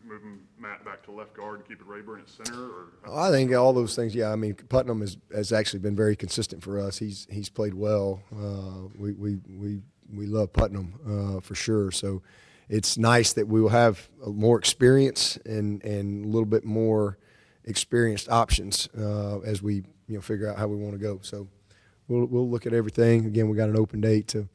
moving Matt back to left guard and keeping Rayburn at center? Or I think all those things. Yeah, I mean Putnam has actually been very consistent for us. He's played well. We love Putnam for sure. So it's nice that we will have more experience and a little bit more experienced options as we figure out how we want to go. So we'll look at everything. Again, we got an open date to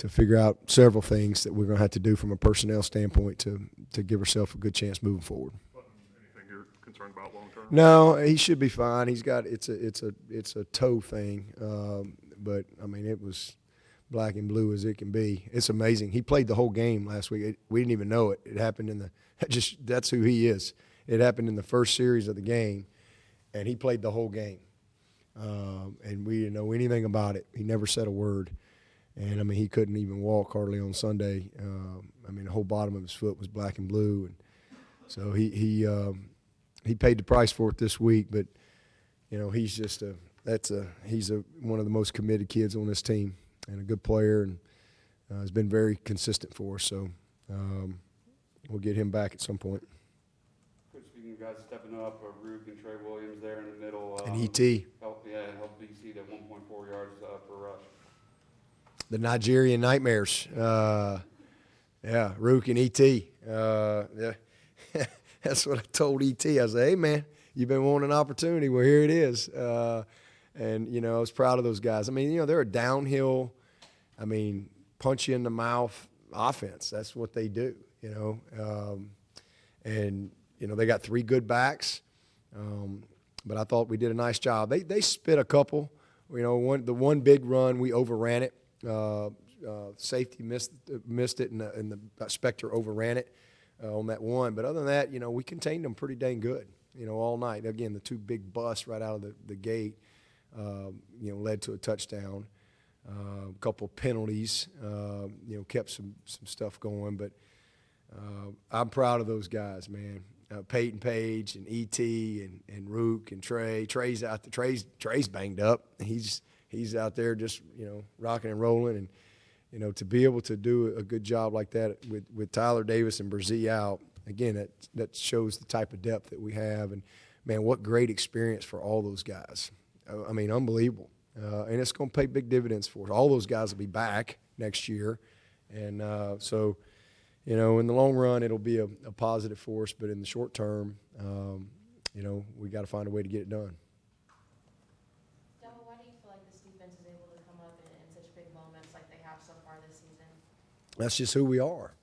figure out several things that we're going to have to do from a personnel standpoint to give ourselves a good chance moving forward. Anything you're concerned about long term? No, he should be fine. He's got it's a toe thing, but I mean it was black and blue as it can be. It's amazing. He played the whole game last week. We didn't even know it. It happened in the that's who he is. It happened in the first series of the game, and he played the whole game. And we didn't know anything about it. He never said a word. And, I mean, he couldn't even walk hardly on Sunday. I mean, the whole bottom of his foot was black and blue. And so he paid the price for it this week. But, he's just he's one of the most committed kids on this team and a good player and has been very consistent for us. So we'll get him back at some point. Coach, speaking of guys stepping up, Rook and Trey Williams there in the middle. And E.T. Help BC to 1.4 yards per rush. The Nigerian Nightmares. Rook and E.T. Yeah. That's what I told E.T. I said, hey, man, you've been wanting an opportunity. Well, here it is. And, I was proud of those guys. I mean, they're a downhill, punch you in the mouth offense. That's what they do, and, they got three good backs. But I thought we did a nice job. They spit a couple. The one big run, we overran it. Safety missed it, and the Spectre overran it on that one. But other than that, we contained them pretty dang good, all night. Again, the two big busts right out of the gate, led to a touchdown. A couple of penalties, kept some stuff going. But I'm proud of those guys, man. Peyton Page and E.T. and Rook and Trey. Trey's out there. Trey's banged up. He's out there just, rocking and rolling. And, to be able to do a good job like that with Tyler Davis and Brzee out, again, that shows the type of depth that we have. And, man, what great experience for all those guys. I mean, unbelievable. And it's going to pay big dividends for us. All those guys will be back next year. And so, in the long run, it'll be a positive for us. But in the short term, we got to find a way to get it done. Dabo, why do you feel like this defense is able to come up in such big moments like they have so far this season? That's just who we are.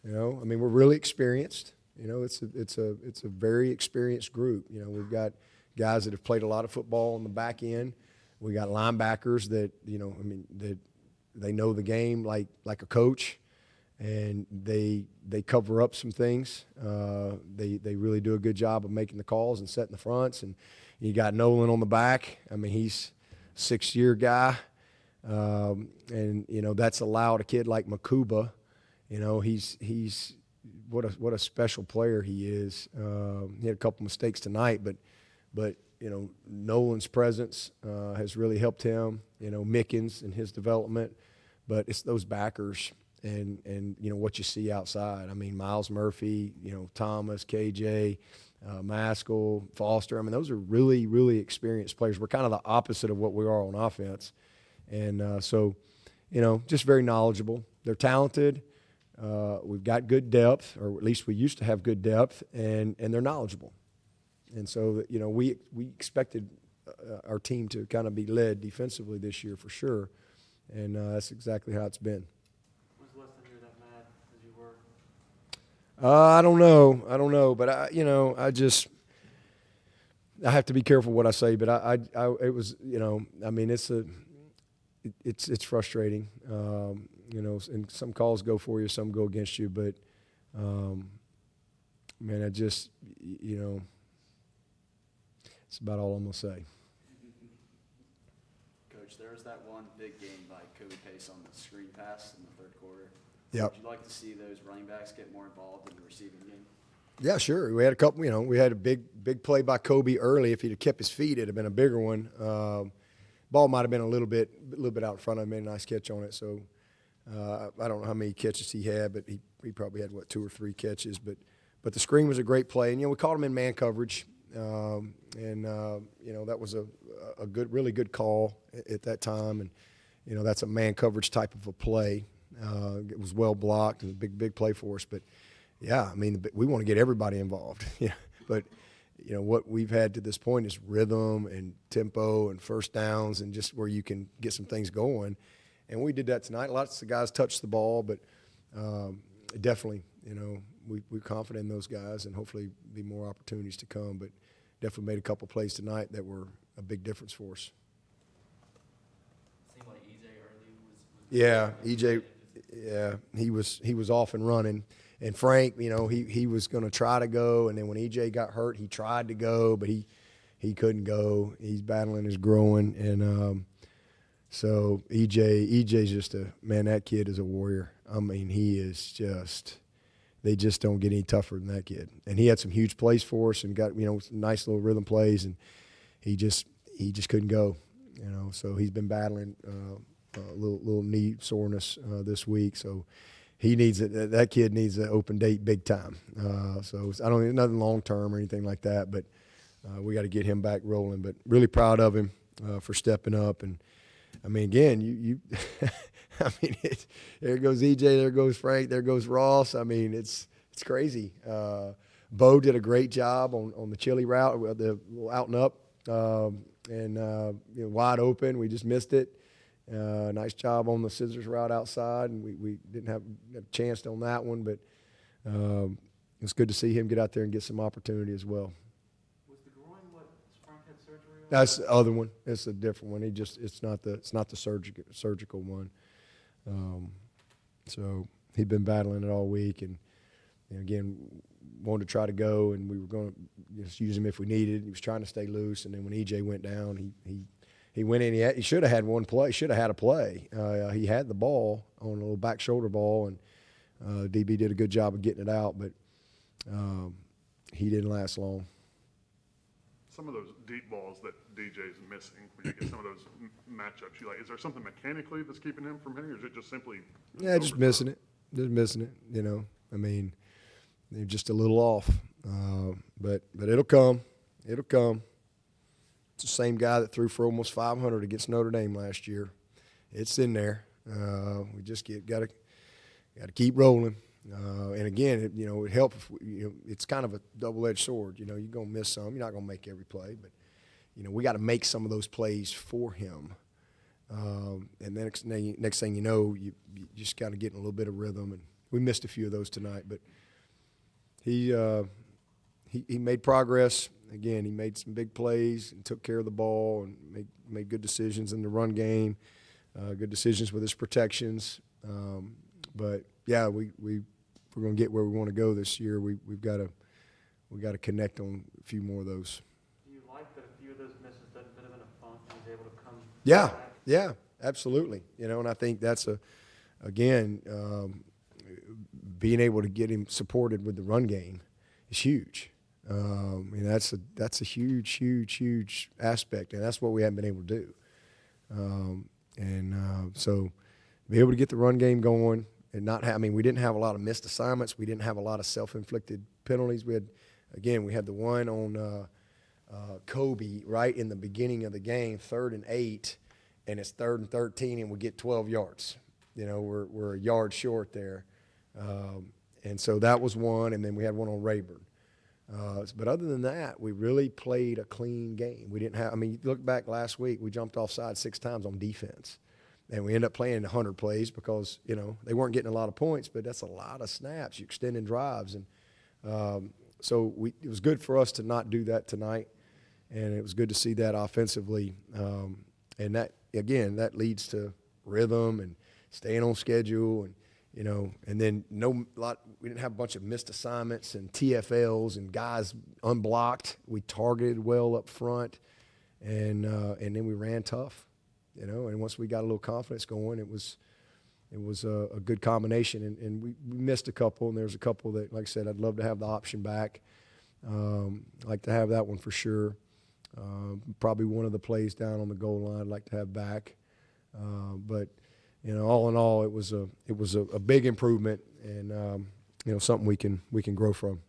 We're really experienced. It's a very experienced group. We've got guys that have played a lot of football on the back end. We got linebackers that that they know the game like a coach, and they cover up some things. They really do a good job of making the calls and setting the fronts. And you got Nolan on the back. He's a 6-year guy, and that's allowed a kid like Makuba. He's what a special player he is. He had a couple mistakes tonight, but Nolan's presence has really helped him. Mickens and his development, but it's those backers and what you see outside. Miles Murphy, Thomas, KJ, Maskell, Foster. Those are really, really experienced players. We're kind of the opposite of what we are on offense, and so just very knowledgeable. They're talented. We've got good depth, or at least we used to have good depth, and they're knowledgeable. And so, we expected our team to kind of be led defensively this year for sure, and that's exactly how it's been. Was Weston here that mad as you were? I don't know, but I have to be careful what I say. But it was, it's frustrating. And some calls go for you, some go against you, but I just, it's about all I'm going to say. Coach, there was that one big game by Kobe Pace on the screen pass in the third quarter. Yep. Would you like to see those running backs get more involved in the receiving game? Yeah, sure. We had a couple, we had a big play by Kobe early. If he'd have kept his feet, it'd have been a bigger one. Ball might have been a little bit out in front of him, made a nice catch on it. So, I don't know how many catches he had, but he probably had, 2 or 3 catches. But the screen was a great play. And, we caught him in man coverage. That was a good, really good call at that time. And, that's a man coverage type of a play. It was well blocked and a big play for us. But, yeah, I mean, we want to get everybody involved. Yeah. But, what we've had to this point is rhythm and tempo and first downs and just where you can get some things going. And we did that tonight. Lots of guys touched the ball, but definitely, we're confident in those guys and hopefully be more opportunities to come. But definitely made a couple plays tonight that were a big difference for us. Seemed like EJ early was Yeah, EJ, yeah, he was off and running. And Frank, he was going to try to go, and then when EJ got hurt, he tried to go, but he couldn't go. He's battling his groin, and so EJ's just that kid is a warrior. I mean, he is just. They just don't get any tougher than that kid. And he had some huge plays for us and got, some nice little rhythm plays, and he just couldn't go, So he's been battling a little knee soreness this week. So he needs it. That kid needs an open date big time. So I don't think nothing long term or anything like that, but we got to get him back rolling. But really proud of him for stepping up. And I mean, again, you I mean, there goes EJ, there goes Frank, there goes Ross. I mean, it's crazy. Bo did a great job on the chili route, the out and up, wide open. We just missed it. Nice job on the scissors route outside, and we didn't have a chance on that one, but it's good to see him get out there and get some opportunity as well. Was the groin what Frank had surgery on? That's the other one. It's a different one. It's not the surgical one. So he'd been battling it all week, and again, wanted to try to go, and we were going to just use him if we needed. He was trying to stay loose, and then when EJ went down, he went in. He should have had one play. Should have had a play. He had the ball on a little back shoulder ball, and DB did a good job of getting it out, but he didn't last long. Some of those deep balls that DJ's missing, when you get some of those matchups, is there something mechanically that's keeping him from hitting, or is it just simply? Yeah, just missing it. Just missing it. I mean, they're just a little off. But it'll come. It'll come. It's the same guy that threw for almost 500 against Notre Dame last year. It's in there. We just got to keep rolling. And again, it helps. It's kind of a double-edged sword. You're going to miss some. You're not going to make every play, but we got to make some of those plays for him. And then next thing you know, you just got to get in a little bit of rhythm. And we missed a few of those tonight, but he made progress. Again, he made some big plays and took care of the ball and made good decisions in the run game, good decisions with his protections. But yeah, if we're going to get where we want to go this year, we've got to connect on a few more of those. Do you like that a few of those misses done a bit of a funk and was able to come Yeah, back? yeah, absolutely. And I think that's being able to get him supported with the run game is huge. That's a huge aspect, and that's what we haven't been able to do. So be able to get the run game going and not have, we didn't have a lot of missed assignments. We didn't have a lot of self-inflicted penalties. We had the one on Kobe right in the beginning of the game, 3rd and 8, and it's 3rd and 13, and we get 12 yards. We're a yard short there. And so that was one, and then we had one on Rayburn. But other than that, we really played a clean game. We didn't have, look back last week, we jumped offside 6 times on defense. And we ended up playing 100 plays because, they weren't getting a lot of points, but that's a lot of snaps. You're extending drives. And so it was good for us to not do that tonight. And it was good to see that offensively. And that, again, that leads to rhythm and staying on schedule and, and then we didn't have a bunch of missed assignments and TFLs and guys unblocked. We targeted well up front, and then we ran tough, And once we got a little confidence going, it was a good combination. And we missed a couple, and there's a couple that, like I said, I'd love to have the option back. I'd like to have that one for sure. Probably one of the plays down on the goal line I'd like to have back. But all in all, it was a big improvement, and something we can grow from.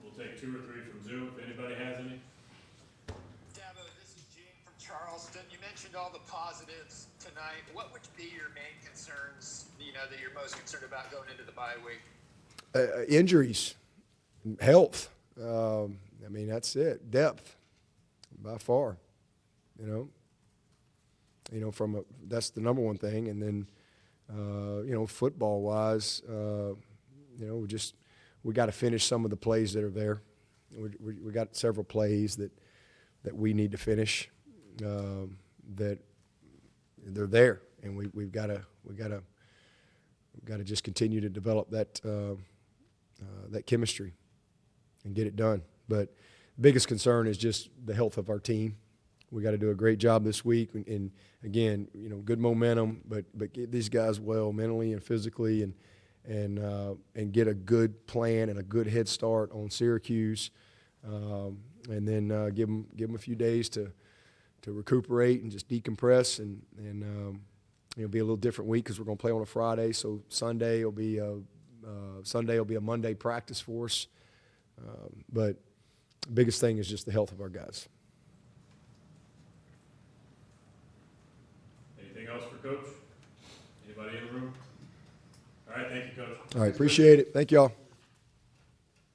We'll take 2 or 3 from Zoom if anybody has any. Dabo, this is Gene from Charleston. You mentioned all the positives tonight. What would be your main concerns, that you're most concerned about going into the bye week? Injuries, health. That's it. Depth, by far. That's the number one thing. And then, football wise, we got to finish some of the plays that are there. We got several plays that we need to finish. That they're there, and we've got to just continue to develop that chemistry and get it done. But the biggest concern is just the health of our team. We got to do a great job this week, and again, good momentum, but get these guys well mentally and physically, and get a good plan and a good head start on Syracuse, and then give them a few days to recuperate and just decompress, and be a little different week because we're going to play on a Friday. So Sunday will be a Monday practice for us. But the biggest thing is just the health of our guys. Anything else for Coach? Anybody in the room? All right, thank you, Coach. All right, appreciate it. Thank y'all.